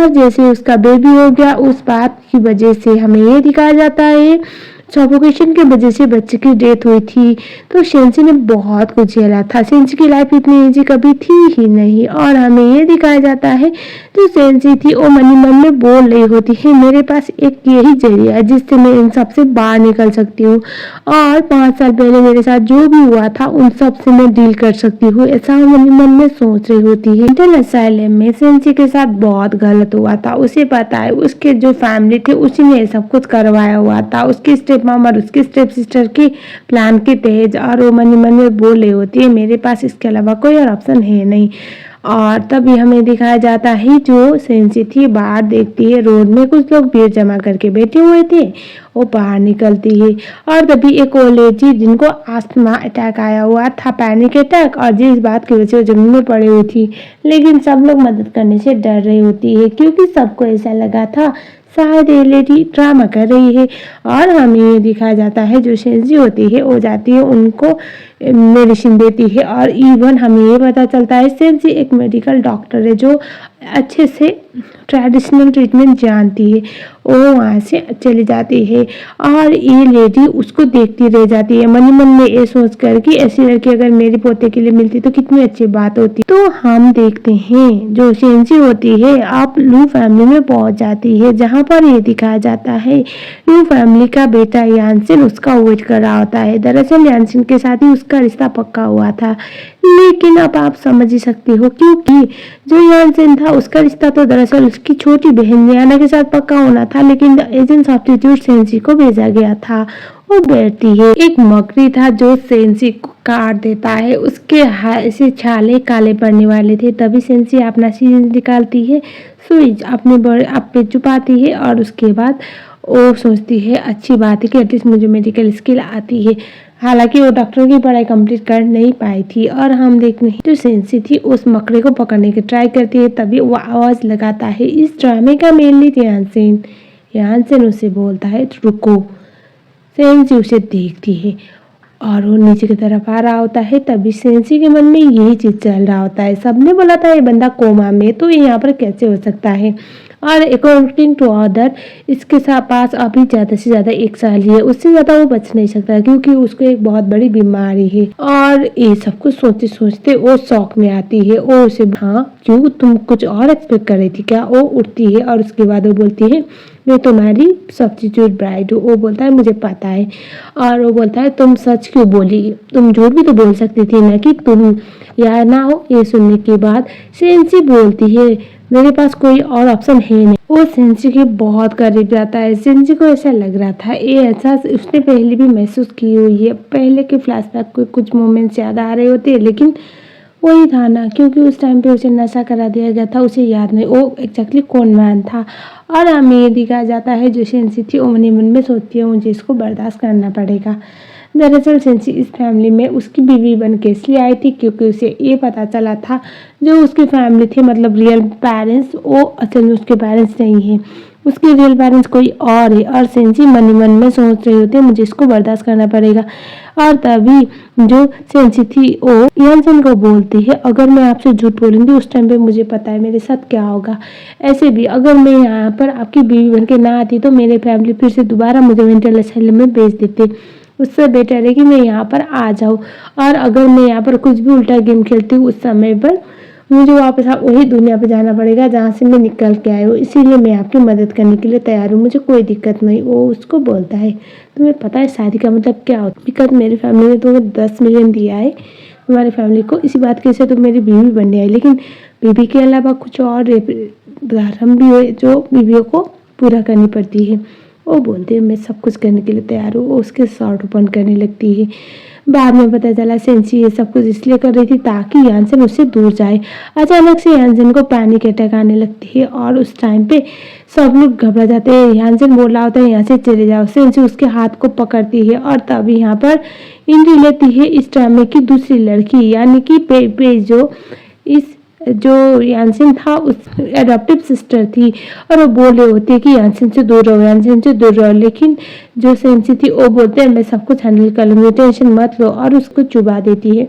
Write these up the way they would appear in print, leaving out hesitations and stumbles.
और जैसे उसका बेबी हो गया उस बात की वजह से हमें ये दिखाया जाता है सफोकेशन की वजह से बच्चे की डेथ हुई थी। तो सेंसी ने बहुत कुछ झेला था। सेंसी की लाइफ इतनी इजी कभी थी ही नहीं। और हमें ये दिखाया जाता है जो सेंसी थी वो मन में बोल रही होती है मेरे पास एक यही जरिया है जिससे मैं इन सब से बाहर निकल सकती हूँ और 5 साल पहले मेरे साथ जो भी हुआ था उन सब से मैं डील कर सकती हूँ, ऐसा मन में सोच रही होती है। मेंटल असाइलम में सेंसी के साथ बहुत गलत हुआ था। उसे पता है उसके जो फैमिली थे उसी ने सब कुछ करवाया हुआ था। उसके स्टेप मॉम और उसकी स्टेप सिस्टर के प्लान के तहत। और वो मन में बोल रही होती है मेरे पास इसके अलावा कोई और ऑप्शन है नहीं। और तभी हमें दिखाया जाता है जो सेंसी थी बाहर देखती है रोड में कुछ लोग भीड़ जमा करके बैठे हुए थे। वो बाहर निकलती है और तभी एक ओल्ड लेडी जिनको अस्थमा अटैक आया हुआ था, पैनिक अटैक, और जिस बात की वजह से वो जमीन में पड़ी हुई थी। लेकिन सब लोग मदद करने से डर रही होती है क्योंकि सबको ऐसा लगा था शायद ये लेडी ड्रामा कर रही है। और हमें ये दिखाया जाता है जो सेंसी होती है वो जाती है उनको मेडिसिन देती है। और इवन हमें ये पता चलता है सेंसी एक मेडिकल डॉक्टर है जो अच्छे से ट्रेडिशनल ट्रीटमेंट जानती है। वो वहाँ से चली जाती है और ये लेडी उसको देखती रह जाती है मन में ये सोच कर कि ऐसी लड़की अगर मेरे पोते के लिए मिलती तो कितनी अच्छी बात होती। तो हम देखते हैं जो सेंसी होती है आप लू फैमिली में पहुंच जाती है जहाँ पर ये दिखाया जाता है लू फैमिली का बेटा यानसिन उसका वेट कर रहा होता है। दरअसल यानसिन के साथ ही उसका रिश्ता पक्का हुआ था, लेकिन अब आप समझ ही सकते हो क्योंकि जो यानसिन था उसका रिश्ता तो दरअसल उसकी छोटी बहन याना के साथ पक्का होना था, लेकिन एजेंट सब्स्टिट्यूट सेंसी को भेजा गया था। वो बैठती है एक मकड़ी था जो सेंसी को काट देता है, उसके ऐसे छाले काले पड़ने वाले थे। तभी सेंसी अपना सीजन निकालती है, सुई अपने बड़े आप पे छुपाती है और उसके बाद वो सोचती है अच्छी बात है कि एटलीस्ट मुझे मेडिकल स्किल आती है। हालांकि वो डॉक्टर की पढ़ाई कंप्लीट कर नहीं पाई थी। और हम देखते हैं जो सेंसी थी उस मकड़े को पकड़ने की ट्राई करती है, तभी वो आवाज लगाता है। इस ड्रामे का मेन लीड यानसिन उसे बोलता है रुको। सेंसी उसे देखती है और वो नीचे की तरफ आ रहा होता है। तभी सेंसी के मन में यही चीज चल रहा होता है, सबने बोला था ये बंदा कोमा में, तो ये यहाँ पर कैसे हो सकता है। और अकॉर्डिंग टू अदर इसके पास अभी ज़्यादा से ज़्यादा 1 साल ही है, उससे ज़्यादा वो बच नहीं सकता क्योंकि उसको एक बहुत बड़ी बीमारी है। और ये सब कुछ सोचते सोचते वो शौक में आती है। वो उसे हाँ क्यों तुम कुछ और एक्सपेक्ट कर रही थी क्या। वो उठती है और उसके बाद वो बोलती है मैं तुम्हारी सब्स्टिट्यूट ब्राइड हूँ। वो बोलता है मुझे पता है। और वो बोलता है तुम सच क्यों बोली, तुम झूठ भी तो बोल सकती थी ना कि तुम या ना हो। ये सुनने के बाद सेंसी बोलती है मेरे पास कोई और ऑप्शन है नहीं। वो सेंसी के बहुत करीब जाता है। सेंसी को ऐसा लग रहा था ये एहसास उसने पहले भी महसूस की हुई है। पहले के फ्लैशबैक को कुछ मोमेंट्स याद आ रहे होते हैं, लेकिन वही था ना क्योंकि उस टाइम पे उसे नशा करा दिया गया था, उसे याद नहीं वो एग्जैक्टली कौन मैन था। और हमें ये दिखाया जाता है जो सेंसी थी वो मन में सोचती है मुझे इसको बर्दाश्त करना पड़ेगा। दरअसल सेंसी इस फैमिली में उसकी बीवी बन के इसलिए आई थी क्योंकि उसे ये पता चला था जो उसकी फैमिली थी मतलब रियल पेरेंट्स वो असल में उसके पेरेंट्स नहीं है, उसके रियल पेरेंट्स कोई और है। और सेंसी मन में सोच रही होती है मुझे इसको बर्दाश्त करना पड़ेगा। और तभी जो सेंसी थी वो यानसिन को बोलती है अगर मैं आपसे झूठ बोलूंगी उस टाइम पे मुझे पता है मेरे साथ क्या होगा। ऐसे भी अगर मैं यहाँ पर आपकी बीवी बन के ना आती तो मेरे फैमिली फिर से दोबारा मुझे मेंटल असाइलम में भेज देते, उससे बेटर है कि मैं यहाँ पर आ जाऊँ। और अगर मैं यहाँ पर कुछ भी उल्टा गेम खेलती हूँ उस समय पर मुझे वापस वही दुनिया पे जाना पड़ेगा जहाँ से मैं निकल के आई हूँ, इसीलिए मैं आपकी मदद करने के लिए तैयार हूँ, मुझे कोई दिक्कत नहीं। वो उसको बोलता है तुम्हें पता है शादी का मतलब क्या होता है, बिकॉज मेरी फैमिली ने तुम्हें 10 मिलियन दिया है तुम्हारी फैमिली को, इसी बात की से तुम मेरी बीवी बनने आई, लेकिन बीवी के अलावा कुछ और धर्म भी है जो बीवियों को पूरा करनी पड़ती है। वो बोलती है मैं सब कुछ करने के लिए तैयार हूँ। वो उसके शॉर्ट ओपन करने लगती है। बाद में पता चला सेंसी ये सब कुछ इसलिए कर रही थी ताकि यानसिन उससे दूर जाए। अचानक से यानसिन को पैनिक अटैक आने लगती है और उस टाइम पे सब लोग घबरा जाते हैं। यानसिन बोल रहा होता है यहाँ से चले जाओ। सेंसी उसके हाथ को पकड़ती है और तभी यहाँ पर एंट्री लेती है इस ड्रामे की दूसरी लड़की यानी कि पेज जो यानसिन था उस एडॉप्टिव सिस्टर थी। और वो बोल रही होती है कि यानसिन से दूर रहो, यानसिन से दूर रहो, लेकिन जो सेंसी थी वो बोलते हैं मैं सब कुछ हैंडल कर लूँगी टेंशन मत लो, और उसको चुबा देती है।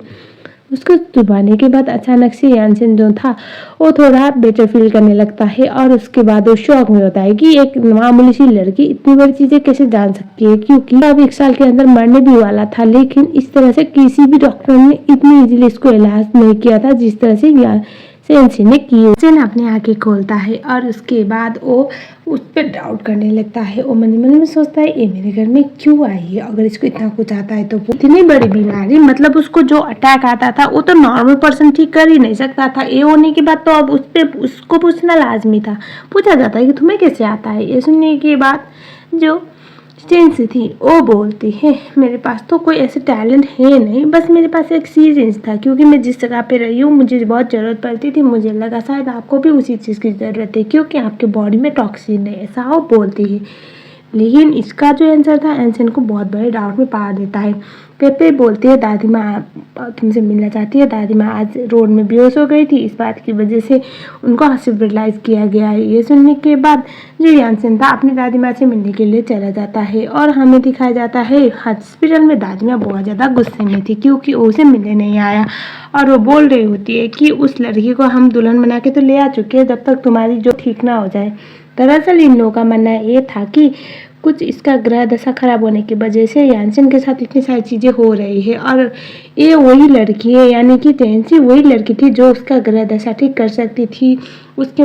उसको चुबाने के बाद अचानक से यानसेन जो था वो थोड़ा बेटर फील करने लगता है और उसके बाद वो शॉक में होता है कि एक मामूली सी लड़की इतनी बड़ी चीजें कैसे जान सकती है, क्योंकि अब 1 साल के अंदर मरने भी वाला था, लेकिन इस तरह से किसी भी डॉक्टर ने इतनी इजीली इसको इलाज नहीं किया था जिस तरह से सेंसी ने की। सेन अपनी आंखें खोलता है और उसके बाद वो उस पर डाउट करने लगता है। वो मन मन में सोचता है ये मेरे घर में क्यों आई है, अगर इसको इतना कुछ आता है तो इतनी बड़ी बीमारी, मतलब उसको जो अटैक आता था वो तो नॉर्मल पर्सन ठीक कर ही नहीं सकता था। ये होने के बाद तो अब उस पे उसको पूछना लाजमी था। पूछा जाता है कि तुम्हें कैसे आता है। ये सुनने के बाद जो सेंसी थी वो बोलती है मेरे पास तो कोई ऐसे टैलेंट है नहीं, बस मेरे पास एक सीरीज था, क्योंकि मैं जिस जगह पे रही हूँ मुझे बहुत ज़रूरत पड़ती थी, मुझे लगा शायद आपको भी उसी चीज़ की ज़रूरत है क्योंकि आपके बॉडी में टॉक्सिन है, ऐसा वो बोलती है। लेकिन इसका जो आंसर था एंसन को बहुत बड़े डाउट में पा देता है। पेपे बोलती है दादी माँ तुमसे मिलना चाहती है, दादी माँ आज रोड में बेहोश हो गई थी, इस बात की वजह से उनको हॉस्पिटलाइज किया गया है। ये सुनने के बाद जो यानसेन था अपनी दादी माँ से मिलने के लिए चला जाता है और हमें दिखाया जाता है हॉस्पिटल में दादी माँ बहुत ज़्यादा गुस्से में थी क्योंकि वो उसे मिलने नहीं आया और वो बोल रही होती है कि उस लड़की को हम दुल्हन बना के तो ले आ चुके हैं जब तक तुम्हारी जो ठीक ना हो जाए। दरअसल इन लोगों का मानना ये था कि कुछ इसका ग्रह दशा खराब होने की वजह से यानसेन के साथ इतनी सारी चीज़ें हो रही है और ये वही लड़की है, यानी कि टेंसी वही लड़की थी जो उसका ग्रह दशा ठीक कर सकती थी, उसके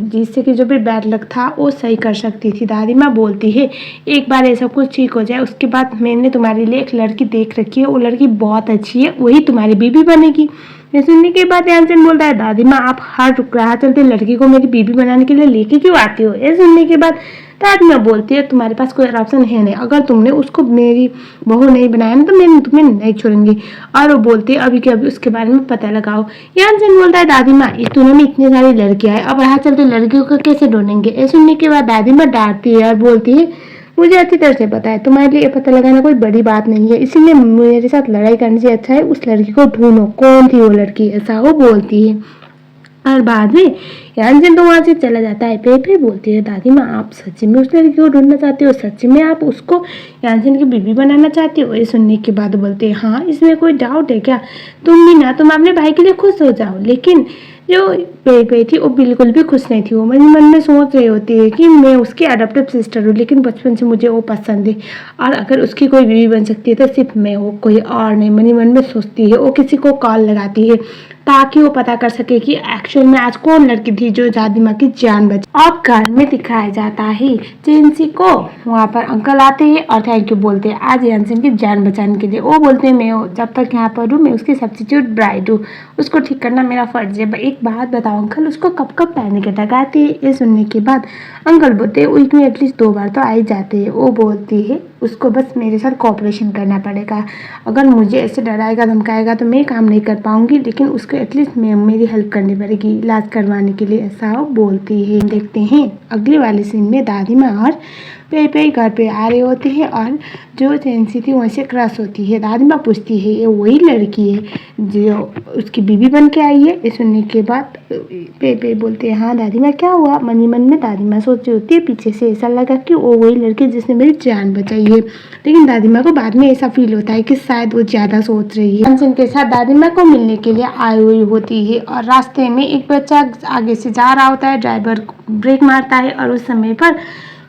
जिससे कि जो भी बैड लक था वो सही कर सकती थी। दादी माँ बोलती है एक बार ऐसा कुछ ठीक हो जाए उसके बाद मैंने तुम्हारे लिए एक लड़की देख रखी है, वो लड़की बहुत अच्छी है, वही तुम्हारी बीबी बनेगी। ये सुनने के बाद यानसेन बोलता है दादी माँ आप हर राह चलते लड़की को मेरी बीबी बनाने के लिए लेके क्यों आती हो। ये सुनने के बाद दादी माँ बोलती है तुम्हारे पास कोई ऑप्शन है नहीं, अगर तुमने उसको मेरी बहू नहीं बनाया ना तो मैं तुम्हें नहीं छोड़ूंगी। और वो बोलती है अभी के अभी उसके बारे में पता लगाओ। यानसेन बोलता है दादी माँ इस दुनिया में इतनी सारी लड़कियां हैं, अब राह चलते लड़कियों को कैसे ढूंढेंगे। ये सुनने के बाद दादी माँ डांटती है और बोलती है मुझे अच्छी तरह से पता है तुम्हारे लिए पता लगाना कोई बड़ी बात नहीं है, इसीलिए मेरे साथ लड़ाई करने से अच्छा है उस लड़की को ढूंढो कौन थी वो लड़की, ऐसा वो बोलती है। और बाद में यानसेन तो वहाँ से चला जाता है। पेपे बोलती है दादी माँ आप सच्ची में उस लड़की को ढूंढना चाहते हो, सच्ची में आप उसको यानसेन की बीबी बनाना चाहते हो। ये सुनने के बाद बोलते हैं हाँ इसमें कोई डाउट है क्या, तुम भी ना तुम अपने भाई के लिए खुश हो जाओ। लेकिन जो पेपे थी वो बिल्कुल भी खुश नहीं थी, वो मन में सोच रही होती है कि मैं उसकी अडॉप्टिव सिस्टर हूँ लेकिन बचपन से मुझे वो पसंद है और अगर उसकी कोई बीवी बन सकती है तो सिर्फ मैं, वो कोई और नहीं। मन में सोचती है। वो किसी को कॉल लगाती है ताकि वो पता कर सके कि एक्चुअल में आज कौन लड़की थी जो दादी माँ की जान बचाई। और घर में दिखाया जाता है जेंसी को वहाँ पर अंकल आते हैं और थैंक यू बोलते हैं आज यानसेन की जान बचाने के लिए। वो बोलते हैं मैं जब तक यहाँ पर हूँ मैं उसकी सब्स्टिट्यूट ब्राइड हूँ, उसको ठीक करना मेरा फर्ज है। एक बात बताओ अंकल उसको कब कब पैनिक अटैक आती है। ये सुनने के बाद अंकल बोलते हैं वीक में एटलीस्ट 2 बार तो आ ही जाते हैं। वो बोलती है उसको बस मेरे साथ कोऑपरेशन करना पड़ेगा, अगर मुझे ऐसे डराएगा धमकाएगा तो मैं काम नहीं कर पाऊंगी, लेकिन उसको एटलीस्ट मेरी हेल्प करनी पड़ेगी इलाज करवाने के लिए, ऐसा वो बोलती है। देखते हैं अगले वाले सीन में दादी माँ और पेपे घर पे आ रहे होते हैं और जो जेंसी थी वहीं से क्रश होती है। दादी माँ पूछती है ये वही लड़की है जो उसकी बीबी बन के आई है। ये सुनने के बाद पेपे बोलते हैं हाँ दादी माँ क्या हुआ। मन में दादी माँ सोच रही होती है पीछे से ऐसा लगा कि वो वही लड़की जिसने मेरी जान बचाई है, लेकिन दादी माँ को बाद में ऐसा फील होता है कि शायद वो ज़्यादा सोच रही है। यानसेन के साथ दादी माँ को मिलने के लिए आई हुई होती है और रास्ते में एक बच्चा आगे से जा रहा होता है, ड्राइवर ब्रेक मारता है और उस समय पर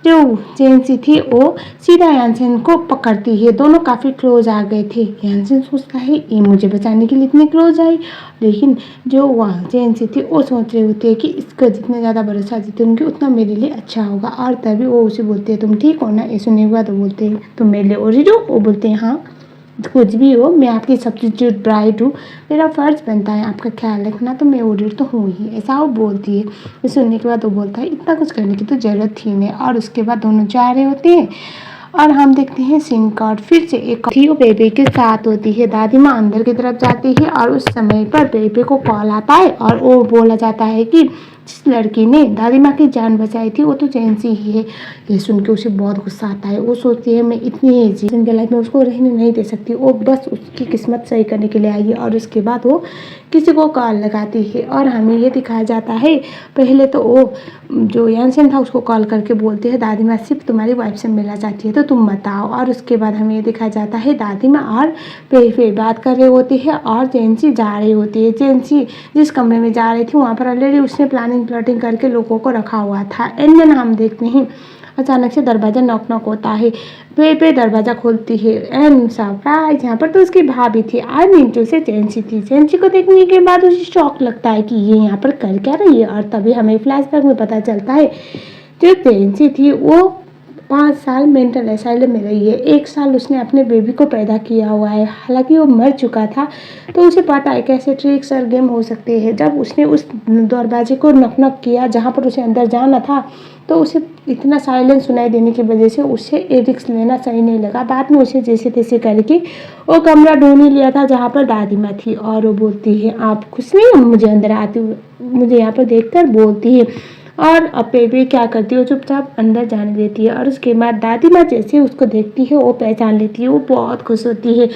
जो जेंसी थी वो सीधा यानसेन को पकड़ती है। दोनों काफ़ी क्लोज आ गए थे। यानसेन सोचता है ये मुझे बचाने के लिए इतने क्लोज आई, लेकिन जो वहाँ जेंसी थी वो सोच रही होती है कि इसका जितना ज़्यादा भरोसा जीतूंगी उतना मेरे लिए अच्छा होगा। और तभी वो उसे बोलते हैं तुम ठीक हो ना। ये सुनने के बाद वो बोलते हैं तुम मेरे लिए ओरिड हो। वो बोलते हैं हाँ कुछ भी हो मैं आपकी सब्स्टिट्यूट ब्राइड हूँ, मेरा फ़र्ज़ बनता है आपका ख्याल रखना, तो मैं ओरिड तो हूँ ही, ऐसा वो बोलती है। ये सुनने के बाद वो बोलता है इतना कुछ करने की तो ज़रूरत थी नहीं। और उसके बाद दोनों जा रहे होते हैं और हम देखते हैं सीन कार्ड फिर से एक थी वो बेबे के साथ होती है। दादी माँ अंदर की तरफ जाती है और उस समय पर बेबे को कॉल आता है और वो बोला जाता है कि जिस लड़की ने दादी माँ की जान बचाई थी वो तो जेंसी ही है। ये सुन के उसे बहुत गुस्सा आता है। वो सोचती है मैं इतनी एज जिनके लाइफ में उसको रहने नहीं दे सकती, वो बस उसकी किस्मत सही करने के लिए आई है। और उसके बाद वो किसी को कॉल लगाती है और हमें ये दिखाया जाता है। पहले तो वो जो यानसेन था उसको कॉल करके बोलते हैं दादी माँ सिर्फ तुम्हारी वाइफ से मिलना चाहती है तो तुम बताओ। और उसके बाद हमें ये दिखाया जाता है दादी माँ और पे बात कर रही होती है और चेंसी जा रही होती है। चेंसी जिस कमरे में जा रही थी वहाँ पर ऑलरेडी उसने प्लाटिंग करके लोगों को रखा हुआ था। एंड देन हम देखते हैं अचानक से दरवाज़ा नॉक नॉक होता है। पे दरवाज़ा खोलती है एंड सरप्राइज यहाँ पर तो उसकी भाभी थी आई मीन टू से चेंसी थी। चेंसी को देखने के बाद उसे शौक लगता है कि ये यहाँ पर कर क्या रही है और तभी हमें फ्लैशबैक में पता चलता है जो चेंसी थी वो 5 साल मेंटल असाइलम में रही है। 1 साल उसने अपने बेबी को पैदा किया हुआ है, हालांकि वो मर चुका था। तो उसे पता है कैसे ट्रिक्स और गेम हो सकते हैं। जब उसने उस दरवाजे को नॉक नॉक किया जहाँ पर उसे अंदर जाना था तो उसे इतना साइलेंस सुनाई देने की वजह से उसे रिस्क लेना सही नहीं लगा। बाद में उसे जैसे तैसे करके वो कमरा ढूंढ ही लिया था जहाँ पर दादी माँ थी और वो बोलती है आप खुश नहीं हो मुझे अंदर आती हुई, मुझे यहाँ पर देखकर बोलती है। और अब बेबी क्या करती है वो चुपचाप अंदर जाने देती है और उसके बाद दादी माँ जैसे उसको देखती है वो पहचान लेती है। वो बहुत खुश होती है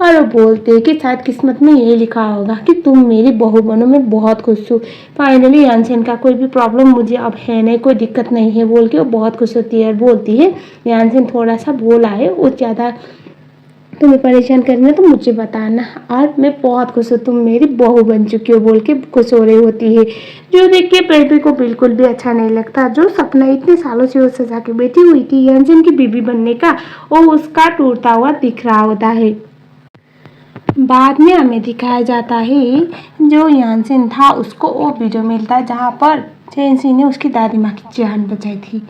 और वो बोलते हैं कि शायद किस्मत में यही लिखा होगा कि तुम मेरी बहू बनो, मैं बहुत खुश हूँ। फाइनली यानसेन का कोई भी प्रॉब्लम मुझे अब है नहीं, कोई दिक्कत नहीं है बोल के वो बहुत खुश होती है और बोलती है यानसेन थोड़ा सा बोला है वो ज़्यादा तुम्हें परेशान करना तो मुझे बताना और मैं बहुत खुश हूँ तुम मेरी बहू बन चुकी हो बोल के खुश हो रही होती है। जो देख के बेबी को बिल्कुल भी अच्छा नहीं लगता। जो सपना इतने सालों से वो सजा के बैठी हुई थी यानसेन की बीबी बनने का वो उसका टूटता हुआ दिख रहा होता है। बाद में हमें दिखाया जाता है जो यानसेन था उसको वो वीडियो मिलता है जहाँ पर चेंसी ने उसकी दादी माँ की जान बचाई थी।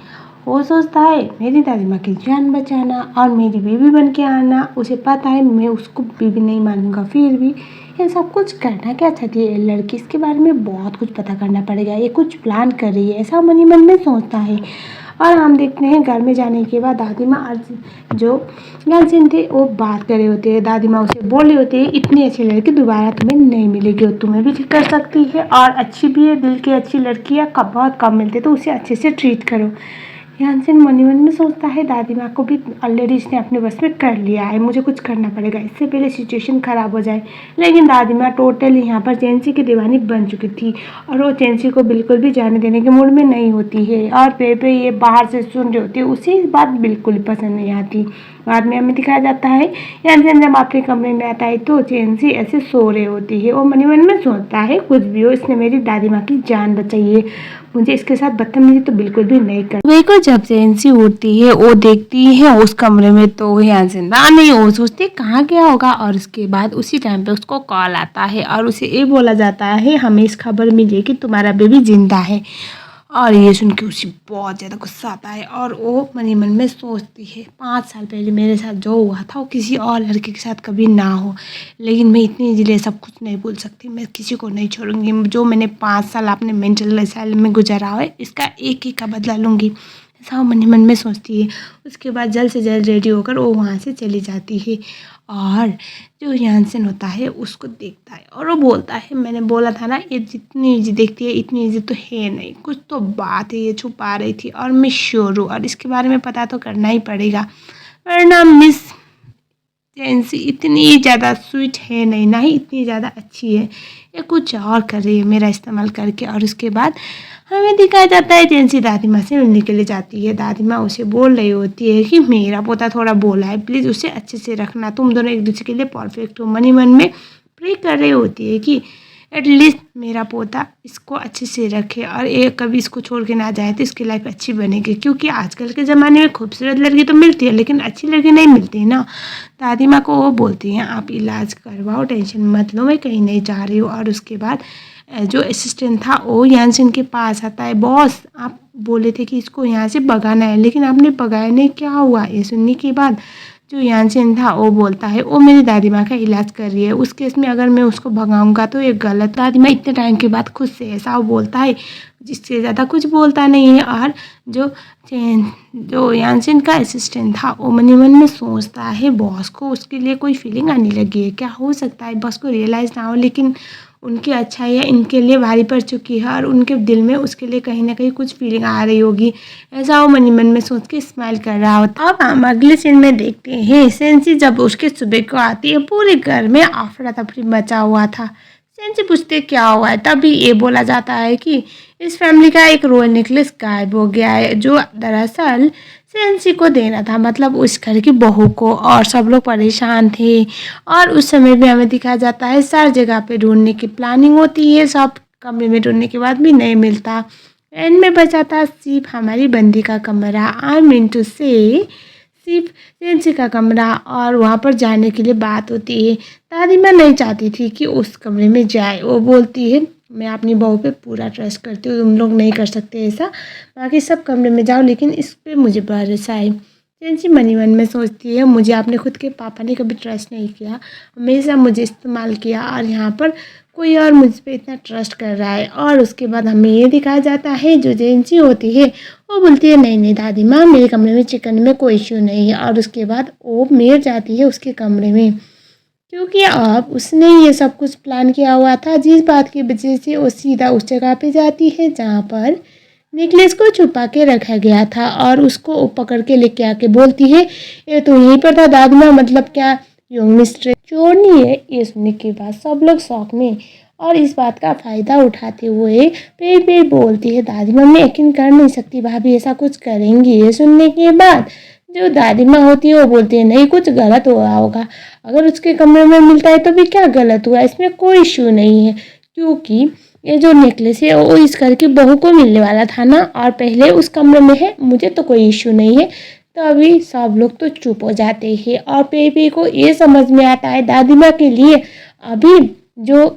वो सोचता है मेरी दादी माँ की जान बचाना और मेरी बीवी बन के आना। उसे पता है मैं उसको बीवी नहीं मानूंगा, फिर भी ये सब कुछ करना क्या चाहती है लड़की, इसके बारे में बहुत कुछ पता करना पड़ेगा, ये कुछ प्लान कर रही है ऐसा मन ही मन में सोचता है। और हम देखते हैं घर में जाने के बाद दादी माँ और जो यानसेन थे वो बात कर रहे होते हैं। दादी माँ उसे बोल रही होती है इतनी अच्छी लड़की दोबारा तुम्हें नहीं मिलेगी और तुम्हें भी कर सकती है और अच्छी भी है, दिल की अच्छी लड़कियाँ बहुत कम मिलती है तो उसे अच्छे से ट्रीट करो। यानसेन मन ही मन में सोचता है दादी माँ को भी ऑलरेडी इसने अपने बस में कर लिया है, मुझे कुछ करना पड़ेगा इससे पहले सिचुएशन ख़राब हो जाए। लेकिन दादी माँ टोटली यहाँ पर चेंसी की दीवानी बन चुकी थी और वो चेंसी को बिल्कुल भी जाने देने के मूड में नहीं होती है और पे ये बाहर से सुन रही होती है, उसे इस बात बिल्कुल पसंद नहीं आती। बाद में हमें दिखाया जाता है यानसेन जब अपने कमरे में आता है तो चेंसी ऐसे सो रही होती है। वो मन ही मन में सोचता है कुछ भी हो इसने मेरी दादी माँ की जान बचाई है, मुझे इसके साथ बदतमीजी तो बिल्कुल भी नहीं कर। वे को जब चेंसी उठती है वो देखती है उस कमरे में तो यानसेन ना नहीं, वो सोचती कहाँ गया होगा और उसके बाद उसी टाइम पे उसको कॉल आता है और उसे ये बोला जाता है हमें इस खबर मिली कि तुम्हारा बेबी जिंदा है। और ये सुन के उसे बहुत ज़्यादा गुस्सा आता है और वो मन ही मन में सोचती है 5 साल पहले मेरे साथ जो हुआ था वो किसी और लड़के के साथ कभी ना हो, लेकिन मैं इतनी इजीली सब कुछ नहीं भूल सकती, मैं किसी को नहीं छोड़ूंगी। जो मैंने 5 साल अपने मेंटल असाइलम में गुजारा है इसका एक ही का बदला लूँगी, ऐसा वो मन ही मन में सोचती है। उसके बाद जल्द से जल्द रेडी होकर वो वहाँ से चली जाती है और जो यानसेन होता है उसको देखता है और वो बोलता है मैंने बोला था ना ये जितनी ईजी देखती है इतनी ईजी तो है नहीं, कुछ तो बात है ये छुपा रही थी और मैं श्योर हूँ और इसके बारे में पता तो करना ही पड़ेगा, वरना मिस चेंसी इतनी ज़्यादा स्वीट है नहीं, ना ही इतनी ज़्यादा अच्छी है, ये कुछ और कर रही है मेरा इस्तेमाल करके। और उसके बाद हमें दिखाया जाता है चेंसी दादी माँ से मिलने के लिए जाती है। दादी माँ उसे बोल रही होती है कि मेरा पोता थोड़ा बोला है, प्लीज़ उसे अच्छे से रखना, तुम दोनों एक दूसरे के लिए परफेक्ट हो। मन ही मन में प्रे कर रही होती है कि एटलीस्ट मेरा पोता इसको अच्छे से रखे और ये कभी इसको छोड़ के ना जाए तो इसकी लाइफ अच्छी बनेगी, क्योंकि आजकल के ज़माने में खूबसूरत लड़की तो मिलती है लेकिन अच्छी लड़की नहीं मिलती है ना। दादी माँ को वो बोलती हैं आप इलाज करवाओ, टेंशन मत लो, मैं कहीं नहीं जा रही हूँ। और उसके बाद जो असिस्टेंट था वो यानसेन के पास आता है, बॉस आप बोले थे कि इसको यहाँ से भगाना है लेकिन आपने भगाया नहीं, क्या हुआ? ये सुनने के बाद जो यानसेन था वो बोलता है वो मेरी दादी माँ का इलाज कर रही है, उस केस में अगर मैं उसको भगाऊंगा तो ये गलत। दादी माँ इतने टाइम के बाद खुद से ऐसा वो बोलता है जिससे ज़्यादा कुछ बोलता नहीं है। और जो यानसेन का असिस्टेंट था वो मन ही मन में सोचता है बॉस को उसके लिए कोई फीलिंग आने लगी है, क्या हो सकता है बॉस को रियलाइज़ ना हो, लेकिन उनकी अच्छाई है इनके लिए भारी पड़ चुकी है और उनके दिल में उसके लिए कहीं ना कहीं कुछ फीलिंग आ रही होगी, ऐसा वो मन ही मन में सोच के स्माइल कर रहा होता। अब हम अगले सीन में देखते हैं सेंसी जब उसके सुबह को आती है पूरे घर में अफरा तफरी मचा हुआ था। सेंसी पूछते क्या हुआ है, तभी ये बोला जाता है कि इस फैमिली का एक रॉयल नेकलेस गायब हो गया है, जो दरअसल सेंसी को देना था, मतलब उस घर की बहू को। और सब लोग परेशान थे और उस समय भी हमें दिखाया जाता है सारी जगह पे ढूंढने की प्लानिंग होती है, सब कमरे में ढूंढने के बाद भी नहीं मिलता। एंड में बचा था सिर्फ हमारी बंदी का कमरा, आई मीन टू से सिर्फ सेंसी का कमरा। और वहाँ पर जाने के लिए बात होती है। दादी माँ नहीं चाहती थी कि उस कमरे में जाए। वो बोलती है मैं अपनी बहू पे पूरा ट्रस्ट करती हूँ, तुम लोग नहीं कर सकते ऐसा, बाकी सब कमरे में जाओ लेकिन इस पे मुझे भरोसा है। सेंसी मनी मन में सोचती है मुझे अपने खुद के पापा ने कभी ट्रस्ट नहीं किया, हमेशा मुझे इस्तेमाल किया, और यहाँ पर कोई और मुझ पे इतना ट्रस्ट कर रहा है। और उसके बाद हमें ये दिखाया जाता है जो सेंसी होती है वो बोलती है नहीं नहीं दादी माँ, मेरे कमरे में चिकन में कोई इश्यू नहीं है। और उसके बाद वो मेर जाती है उसके कमरे में, क्योंकि अब उसने ये सब कुछ प्लान किया हुआ था, जिस बात की वजह से वो सीधा उस जगह पे जाती है जहाँ पर नेकलेस को छुपा के रखा गया था। और उसको वो पकड़ के लेके आके बोलती है ये तो यहीं पर था दादी माँ, मतलब क्या यंग मिस्ट्रेस चोरनी है। ये सुनने के बाद सब लोग शौक में, और इस बात का फ़ायदा उठाते हुए पे बोलती है दादी माँ मैं यकीन कर नहीं सकती भाभी ऐसा कुछ करेंगी। ये सुनने के बाद जो दादी माँ होती है वो बोलती है नहीं कुछ गलत हुआ होगा, अगर उसके कमरे में मिलता है तो भी क्या गलत हुआ, इसमें कोई इश्यू नहीं है, क्योंकि ये जो नेकलेस है वो इस घर की बहू को मिलने वाला था ना, और पहले उस कमरे में है, मुझे तो कोई इश्यू नहीं है। तो अभी सब लोग तो चुप हो जाते हैं और पे को ये समझ में आता है दादी माँ के लिए अभी जो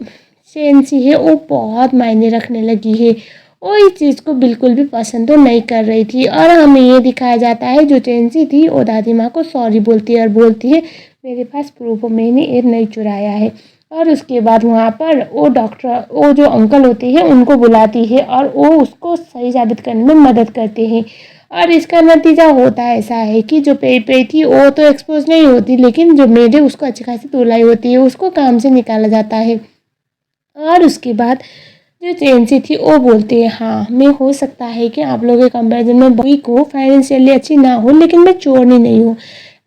सेंसी है वो बहुत मायने रखने लगी है। वो इस चीज़ को बिल्कुल भी पसंद तो नहीं कर रही थी। और हमें ये दिखाया जाता है जो सेंसी थी वो दादी माँ को सॉरी बोलती है और बोलती है मेरे पास प्रूफ है, मैंने ये नहीं चुराया है। और उसके बाद वहाँ पर वो डॉक्टर वो जो अंकल होते हैं उनको बुलाती है और वो उसको सही साबित करने में मदद करते हैं। और इसका नतीजा होता ऐसा है कि जो पे थी वो तो एक्सपोज नहीं होती, लेकिन जो मेड है उसको अच्छी खासी धुलाई होती है, उसको काम से निकाला जाता है। और उसके बाद जो सेंसी थी वो बोलती है हाँ मैं हो सकता है कि आप लोगों के कंपेरिजन में वीक हो, फाइनेंशियली अच्छी ना हो, लेकिन मैं चोरनी नहीं हूँ,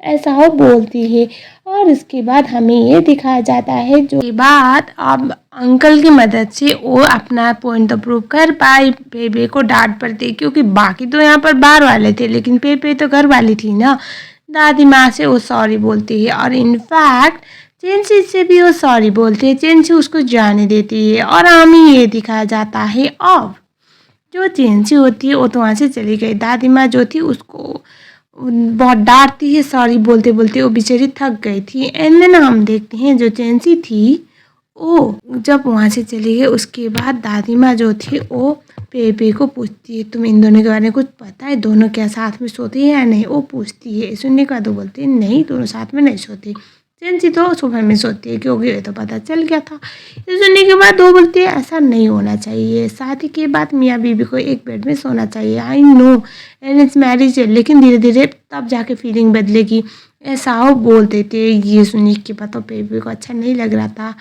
ऐसा वो बोलती है। और उसके बाद हमें ये दिखाया जाता है जो के बाद अब अंकल की मदद से वो अपना पॉइंट तो प्रूव कर पाई, पेपे को डांट पड़ती क्योंकि बाकी तो यहाँ पर बाहर वाले थे लेकिन पेपे तो घर वाली थी ना। दादी माँ से वो सॉरी बोलती है और इनफैक्ट चेंसी से भी वो सॉरी बोलती है, चेंसी उसको जाने देती है। और हमें ये दिखाया जाता है अब जो चेंसी होती है वो तो वहाँ से चली गई, दादी माँ जो थी उसको बहुत डांटती है, सॉरी बोलते बोलते वो बेचारी थक गई थी। एंड देन हम देखते हैं जो चेंसी थी वो जब वहाँ से चली गई उसके बाद दादी माँ जो थी वो पे को पूछती है तुम इन दोनों के बारे में कुछ पता है, दोनों क्या साथ में सोती है या नहीं, वो पूछती है। सुनने का तो बोलती है नहीं दोनों साथ में नहीं सोती, चेंसी तो सुबह में सोती है क्योंकि ये तो पता चल गया था। ये सुनने के बाद वो बोलती है ऐसा नहीं होना चाहिए, शादी के बाद मियाँ बीवी को एक बेड में सोना चाहिए। आई नो अरेंज मैरिज है लेकिन धीरे धीरे तब जाके फीलिंग बदलेगी, ऐसा वो बोल देते। ये सुनने के बाद तो बेबी को अच्छा नहीं लग रहा था।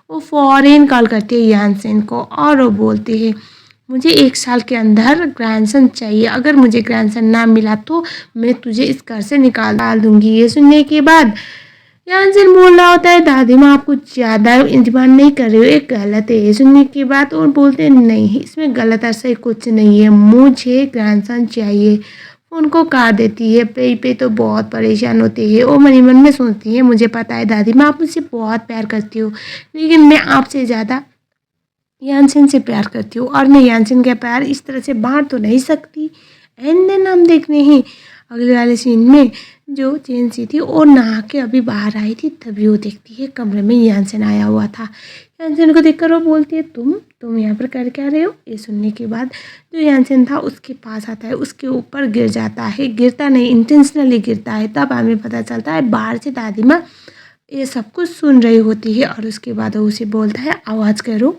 वो फ़ौरन कॉल करती है यानसेन को और वो बोलती है मुझे 1 साल के अंदर ग्रैंडसन चाहिए, अगर मुझे ग्रैंडसन ना मिला तो मैं तुझे इस घर से निकाल डाल दूँगी। ये सुनने के बाद यानसेन बोल रहा होता है दादी माँ आप कुछ ज़्यादा डिमांड नहीं कर रही हो, एक गलत है। ये सुनने की बात और बोलते हैं नहीं इसमें गलत ऐसा कुछ नहीं है, मुझे ग्रैंडसन चाहिए। फ़ोन को काट देती है। पे तो बहुत परेशान होती है, वो मनी मन में सोचती है मुझे पता है दादी माँ आप मुझसे बहुत प्यार करती हो, लेकिन मैं आपसे ज़्यादा यानसेन से प्यार करती हूँ और मैं यानसेन का प्यार इस तरह से बांट तो नहीं सकती। एंड देन हम देखते हैं अगले वाले सीन में जो चेंसी थी वो नहा के अभी बाहर आई थी, तभी वो देखती है कमरे में यानसेन आया हुआ था। यानसेन को देखकर वो बोलती है तुम यहाँ पर कर क्या रहे हो। ये सुनने के बाद जो यानसेन था उसके पास आता है, उसके ऊपर गिर जाता है, गिरता नहीं इंटेंशनली गिरता है। तब हमें पता चलता है बाहर से दादी माँ ये सब कुछ सुन रही होती है और उसके बाद वो उसे बोलता है आवाज़ करो।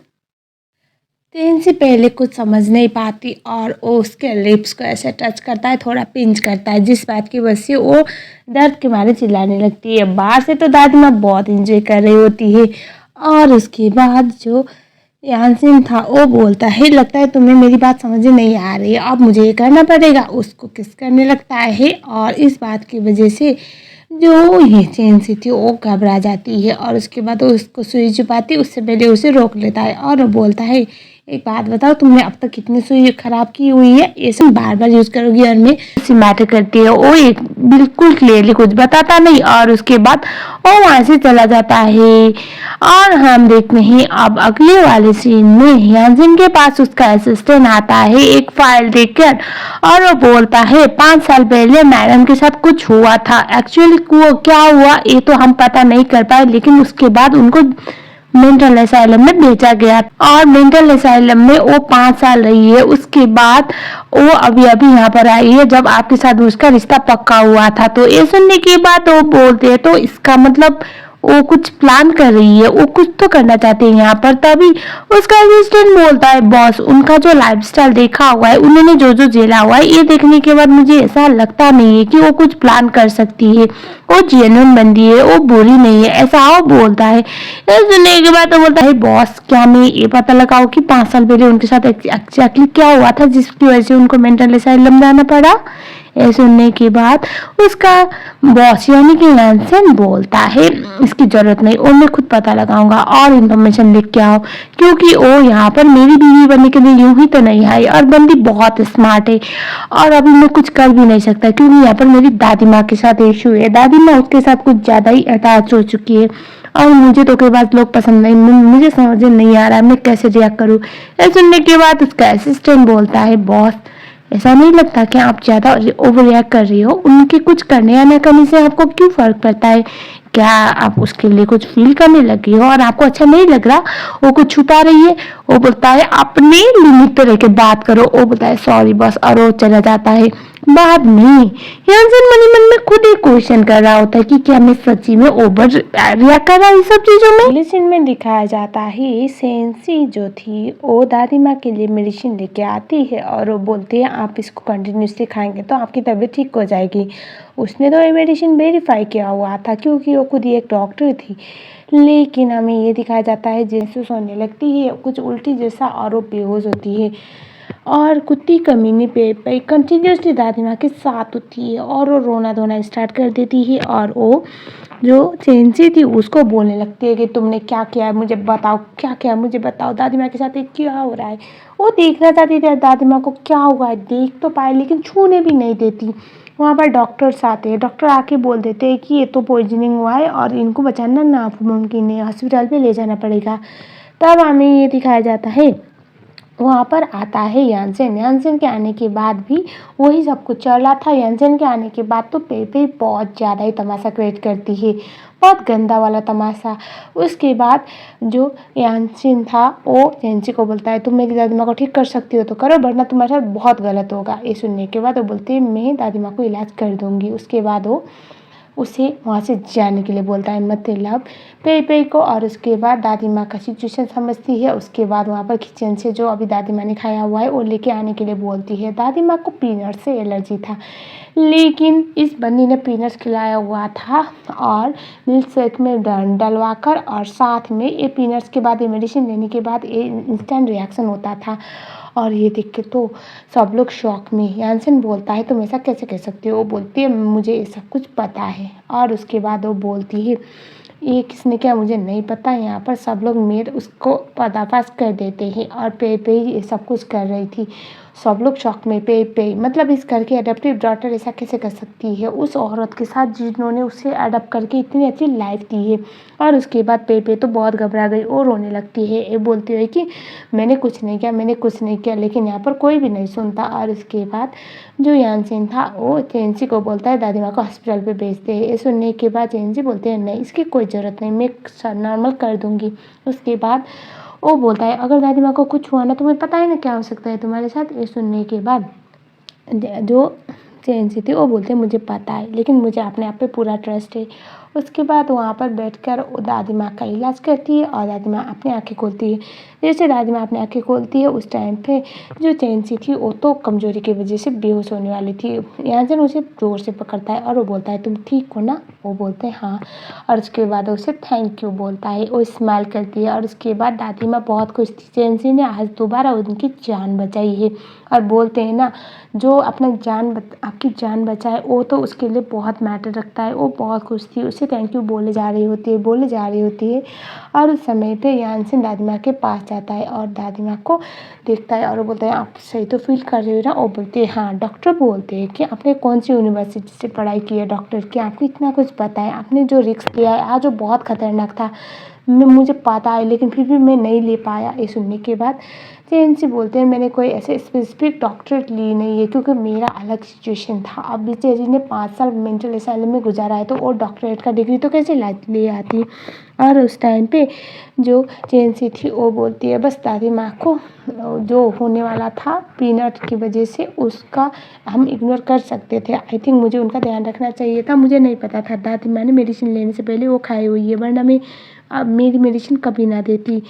चेंसी पहले कुछ समझ नहीं पाती और वो उसके लिप्स को ऐसे टच करता है, थोड़ा पिंच करता है, जिस बात की वजह से वो दर्द के मारे चिल्लाने लगती है। बाहर से तो दादी माँ बहुत इंजॉय कर रही होती है। और उसके बाद जो यानसेन था वो बोलता है लगता है तुम्हें मेरी बात समझ नहीं आ रही है, अब मुझे ये करना पड़ेगा। उसको किस करने लगता है और इस बात की वजह से जो ये चेंसी थी वो घबरा जाती है और उसके बाद वो उसको सुई चुभाती है, उससे पहले उसे रोक लेता है और वो बोलता है, एक बात बताओ, तुमने अब तक कितनी सुई खराब की हुई है, ये सब बार बार यूज करोगी और मैं उसी मैटर करती है। वो एक बिल्कुल क्लियरली कुछ बताता नहीं और उसके बाद वो वहां से चला जाता है। और हम देखते हैं अब अगले वाले सीन में यानजिन के पास उसका असिस्टेंट आता है एक फाइल देखकर और वो बोलता है 5 साल पहले मैडम के साथ कुछ हुआ था। एक्चुअली वो क्या हुआ ये तो हम पता नहीं कर पाए, लेकिन उसके बाद उनको मेंटल असाइलम में भेजा गया और मेंटल असाइलम में वो 5 साल रही है। उसके बाद वो अभी अभी यहाँ पर आई है जब आपके साथ उसका रिश्ता पक्का हुआ था। तो ये सुनने के बाद वो बोलते हैं तो इसका मतलब वो कुछ प्लान कर रही है, वो कुछ तो करना चाहते हैं यहाँ पर। तभी उसका असिस्टेंट बोलता है, बॉस उनका जो लाइफस्टाइल देखा हुआ है, उन्होंने जो जो झेला हुआ है, ये देखने के बाद मुझे ऐसा लगता नहीं है कि वो कुछ प्लान कर सकती है। वो जेन्युइन बंदी है, वो बुरी नहीं है, ऐसा वो बोलता है। ये सुनने के बाद वो बोलता है, बॉस क्या मैं ये पता लगाऊं कि 5 साल पहले उनके साथ एग्जैक्टली क्या हुआ था जिसकी वजह से उनको मेंटल असाइलम जाना पड़ा। ये सुनने के बाद उसका बॉस यानी कि यानसेन बोलता है, इसकी जरूरत नहीं, और मैं खुद पता लगाऊंगा और इन्फॉर्मेशन लेके के आओ, क्योंकि वो यहाँ पर मेरी बीवी बनने के लिए यूं ही तो नहीं आई और बंदी बहुत स्मार्ट है और अभी मैं कुछ कर भी नहीं सकता क्योंकि यहाँ पर मेरी दादी माँ के साथ इशू है। दादी माँ उसके साथ कुछ ज्यादा ही अटैच हो चुकी है और मुझे तो के बाद लोग पसंद नहीं, मुझे समझ नहीं आ रहा है मैं कैसे रिएक्ट करूँ। ये सुनने के बाद उसका असिस्टेंट बोलता है, बॉस ऐसा नहीं लगता कि आप ज्यादा ओवर रिएक्ट कर रही हो, उनके कुछ करने या न करने से आपको क्यों फर्क पड़ता है? क्या आप उसके लिए कुछ फील करने लगी हो और आपको अच्छा नहीं लग रहा? वो कुछ छुपा रही है। वो बोलता है अपने लिमिट पे रह के बात करो। वो बोलता है सॉरी बस और वो चला जाता है। बाद में यानसेन मनी मन में खुद ही क्वेश्चन कर रहा होता है कि क्या मैं सच्ची में ओवर रिएक्ट कर रहा हूँ इस सब चीजों में। अगले सीन में दिखाया जाता है सेंसी जो थी वो दादी माँ के लिए मेडिसिन लेके आती है और वो बोलती है आप इसको कंटिन्यूसली खाएंगे तो आपकी तबीयत ठीक हो जाएगी। उसने तो ये मेडिसिन वेरीफाई किया हुआ था क्योंकि वो खुद ही एक डॉक्टर थी। लेकिन हमें ये दिखाया जाता है जैसे सोने लगती है कुछ उल्टी जैसा और वो बेहोश होती है और कुत्ती कमीनी पे कंटिन्यूसली दादी माँ के साथ होती है और वो रोना धोना स्टार्ट कर देती है और वो जो चेंसी थी उसको बोलने लगती है कि तुमने क्या किया है मुझे बताओ, क्या किया है मुझे बताओ, दादी माँ के साथ ये क्या हो रहा है। वो देखना चाहती थी दादी माँ को क्या हुआ है, देख तो पाए लेकिन छूने भी नहीं देती। वहाँ पर डॉक्टर्स आते हैं, डॉक्टर आके बोल देते हैं कि ये तो पॉइजनिंग हुआ है और इनको बचाना नामुमकिन है, हॉस्पिटल पे ले जाना पड़ेगा। तब हमें ये दिखाया जाता है वहाँ पर आता है यानसेन। यानसेन के आने के बाद भी वही सब कुछ चल रहा था। यानसेन के आने के बाद तो पेपे बहुत ज़्यादा ही तमाशा क्रिएट करती है, बहुत गंदा वाला तमाशा। उसके बाद जो यानसेन था वो चेंसी को बोलता है तुम मेरी दादी माँ को ठीक कर सकती हो तो करो वरना तुम्हारे साथ बहुत गलत होगा। ये सुनने के बाद वो बोलती है मैं दादी माँ को इलाज कर दूँगी। उसके बाद वो उसे वहाँ से जाने के लिए बोलता है मतलब पे को और उसके बाद दादी माँ का सिचुएशन समझती है। उसके बाद वहाँ पर किचन से जो अभी दादी माँ ने खाया हुआ है वो लेके आने के लिए बोलती है। दादी माँ को पीनट से एलर्जी था लेकिन इस बंदी ने पीनट्स खिलाया हुआ था और मिल्क शेक में डलवा कर और साथ में ये पीनट्स के बाद ये मेडिसिन लेने के बाद ये इंस्टेंट रिएक्शन होता था। और ये देख के तो सब लोग शॉक में। यानसेन बोलता है तुम ऐसा कैसे कह सकती हो? वो बोलती है मुझे ये सब कुछ पता है। और उसके बाद वो बोलती है ये किसने क्या मुझे नहीं पता। यहाँ पर सब लोग मेरे उसको पर्दाफाश कर देते हैं और पे ये सब कुछ कर रही थी। सब लोग शॉक में। पे मतलब इस घर की अडॉप्टिव डॉटर ऐसा कैसे कर सकती है उस औरत के साथ जिन्होंने उसे अडॉप्ट करके इतनी अच्छी लाइफ दी है। और उसके बाद पे तो बहुत घबरा गई और रोने लगती है। ये बोलती है कि मैंने कुछ नहीं किया, मैंने कुछ नहीं किया, लेकिन यहाँ पर कोई भी नहीं सुनता। और उसके बाद जो यानसेन था वो चेंसी को बोलता है दादी माँ को हॉस्पिटल पे भेजते हैं। ये सुनने के बाद चेंसी बोलते हैं नहीं इसकी कोई ज़रूरत नहीं, मैं नॉर्मल कर दूँगी। उसके बाद वो बोलता है अगर दादी माँ को कुछ हुआ ना तुम्हें पता है ना क्या हो सकता है तुम्हारे साथ। ये सुनने के बाद जो चेंसी थी वो बोलते हैं मुझे पता है लेकिन मुझे अपने आप पे पूरा ट्रस्ट है। उसके बाद वहाँ पर बैठकर दादी माँ का इलाज करती है और दादी माँ अपनी आँखें खोलती है। जैसे दादी माँ अपनी आँखें खोलती है उस टाइम पे जो चैंसी थी वो तो कमज़ोरी की वजह से बेहोश होने वाली थी। यानसेन उसे ज़ोर से पकड़ता है और वो बोलता है, तुम ठीक हो ना? वो बोलते हैं हाँ, और उसके बाद उसे थैंक यू बोलता है। वो स्माइल करती है और उसके बाद दादी माँ बहुत खुश थी, चैंसी ने आज दोबारा उनकी जान बचाई है। और बोलते हैं ना, जो आपकी जान बचाए वो तो उसके लिए बहुत मैटर रखता है। वो बहुत खुश थी, उसे थैंक यू बोले जा रही होती है और उस समय पे यानसेन दादी माँ के पास जाता है और दादी माँ को देखता है और वो बोलता है, आप सही तो फील कर रहे हो ना? वो बोलती है हाँ। डॉक्टर बोलते हैं कि आपने कौन सी यूनिवर्सिटी से पढ़ाई की है डॉक्टर की, आपको इतना कुछ पता है, आपने जो रिस्क लिया है आज वो बहुत खतरनाक था, मुझे पता है लेकिन फिर भी मैं नहीं ले पाया। ये सुनने के बाद चैंसी बोलते हैं, मैंने कोई ऐसे स्पेसिफिक डॉक्टरेट ली नहीं है क्योंकि मेरा अलग सिचुएशन था। अब बेचारी ने 5 साल मेंटल असाइलम में गुजारा है तो वो डॉक्टरेट का डिग्री तो कैसे ले आती। और उस टाइम पे जो चैंसी थी वो बोलती है, बस दादी माँ को जो होने वाला था पीनट की वजह से उसका हम इग्नोर कर सकते थे। आई थिंक मुझे उनका ध्यान रखना चाहिए था, मुझे नहीं पता था। दादी माँ ने मेडिसिन लेने से पहले वो खाई हुई है, वरना मैं अब मेरी मेडिसिन कभी ना देती।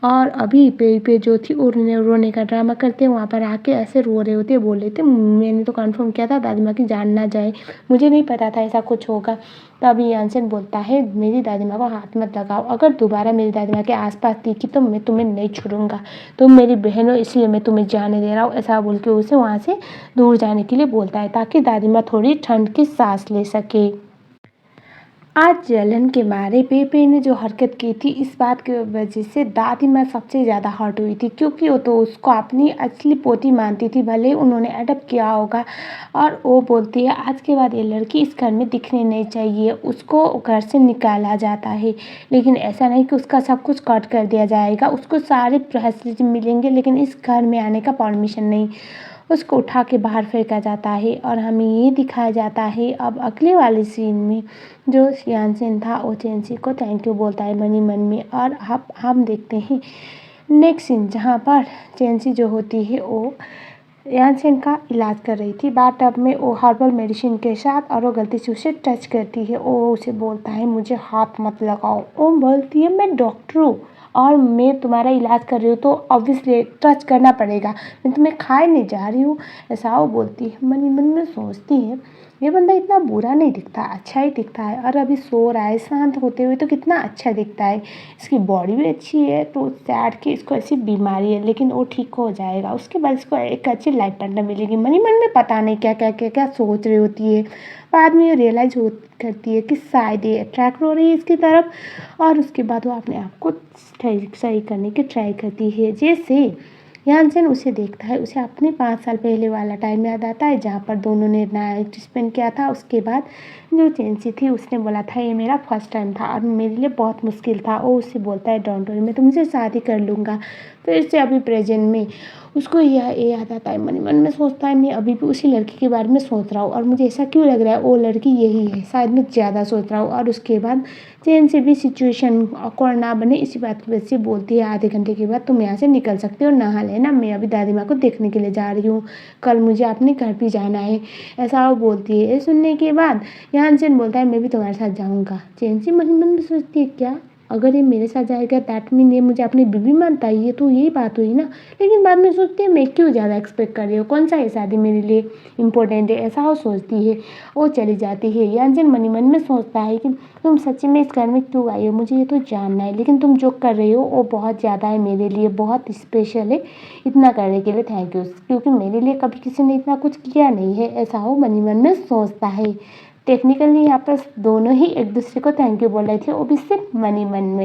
और अभी पे जो थी वो रोने का ड्रामा करते हैं, वहाँ पर आके ऐसे रो रहे होते, बोल रहे थे मैंने तो कन्फर्म किया था दादी माँ की जान ना जाए, मुझे नहीं पता था ऐसा कुछ होगा। तभी यानसेन बोलता है, मेरी दादी माँ को हाथ मत लगाओ, अगर दोबारा मेरी दादी माँ के आसपास दिखी तो मैं तुम्हें नहीं छोड़ूंगा, तुम मेरी बहन हो इसलिए मैं तुम्हें जाने दे रहा हूँ। ऐसा बोल के उसे वहाँ से दूर जाने के लिए बोलता है ताकि दादी माँ थोड़ी ठंड की सांस ले सके। आज जलन के मारे पेपे ने जो हरकत की थी इस बात की वजह से दादी माँ सबसे ज़्यादा हर्ट हुई थी, क्योंकि वो तो उसको अपनी असली पोती मानती थी, भले उन्होंने अडॉप्ट किया होगा। और वो बोलती है आज के बाद ये लड़की इस घर में दिखनी नहीं चाहिए, उसको घर से निकाला जाता है, लेकिन ऐसा नहीं कि उसका सब कुछ कट कर दिया जाएगा, उसको सारे फैसिलिटी मिलेंगे लेकिन इस घर में आने का परमिशन नहीं। उसको उठा के बाहर फेंका जाता है और हमें ये दिखाया जाता है अब अगले वाले सीन में जो यानसेन था वो चैंसी को थैंक यू बोलता है मन ही मन में। और अब हम देखते हैं नेक्स्ट सीन जहाँ पर चैंसी जो होती है वो यानसेन का इलाज कर रही थी बाथटब में, वो हर्बल मेडिसिन के साथ, और वो गलती से उसे टच करती है। वो उसे बोलता है मुझे हाथ मत लगाओ। वो बोलती है मैं डॉक्टर हूँ और मैं तुम्हारा इलाज कर रही हूँ तो ऑब्वियसली टच करना पड़ेगा, मैं तुम्हें खाए नहीं जा रही हूँ। ऐसा वो बोलती है। मन ही मन में सोचती है ये बंदा इतना बुरा नहीं दिखता, अच्छा ही दिखता है, और अभी सो रहा है शांत होते हुए तो कितना अच्छा दिखता है, इसकी बॉडी भी अच्छी है, तो सैड की इसको ऐसी बीमारी है लेकिन वो ठीक हो जाएगा, उसके बाद इसको एक अच्छी लाइफ पार्टनर मिलेगी। मन ही मन में पता नहीं क्या क्या क्या क्या सोच रही होती है। बाद में ये रियलाइज करती है कि शायद ये अट्रैक्ट हो रही है इसकी तरफ, और उसके बाद वो अपने आप को सही करने की ट्राई करती है। जैसे यानसेन उसे देखता है, उसे अपने 5 साल पहले वाला टाइम याद आता है जहाँ पर दोनों ने नाइट स्पेंड किया था। उसके बाद जो चैंसी थी उसने बोला था ये मेरा फर्स्ट टाइम था और मेरे लिए बहुत मुश्किल था। वो उससे बोलता है डोंट वरी मैं तुमसे शादी कर लूँगा। फिर से अभी प्रेजेंट में उसको यह याद आता है, मन मन में सोचता है मैं अभी भी उसी लड़की के बारे में सोच रहा हूँ और मुझे ऐसा क्यों लग रहा है वो लड़की यही है, शायद मैं ज़्यादा सोच रहा हूँ। और उसके बाद चैन से भी सिचुएशन ऑकवर्ड ना बने इसी बात की वजह से बोलती है आधे घंटे के बाद तुम यहाँ से निकल सकते हो, नहा लेना, मैं अभी दादी माँ को देखने के लिए जा रही हूँ, कल मुझे अपने घर भी जाना है। ऐसा वो बोलती है। ये सुनने के बाद यानसेन बोलता है मैं भी तुम्हारे साथ जाऊँगा। चैंसी मन ही मन में सोचती है क्या अगर ये मेरे साथ जाएगा दैट मीन ये मुझे अपनी बीवी मानता है, ये तो यही बात हुई ना। लेकिन बाद में सोचती है मैं क्यों ज़्यादा एक्सपेक्ट कर रही हूँ, कौन सा ये शादी मेरे लिए इम्पोर्टेंट है, ऐसा वो सोचती है। वो चली जाती है। यानसेन मन ही मन में सोचता है कि तुम सच्ची में इस घर में क्यों आई हो, मुझे ये तो जानना है, लेकिन तुम जो कर रही हो वो बहुत ज़्यादा है मेरे लिए, बहुत स्पेशल है, इतना करने के लिए थैंक यू, क्योंकि मेरे लिए कभी किसी ने इतना कुछ किया नहीं है। ऐसा वो मन ही मन में सोचता है। टेक्निकली यहाँ पर दोनों ही एक दूसरे को थैंक यू बोल रहे थे, वो भी सिर्फ मन ही मन में।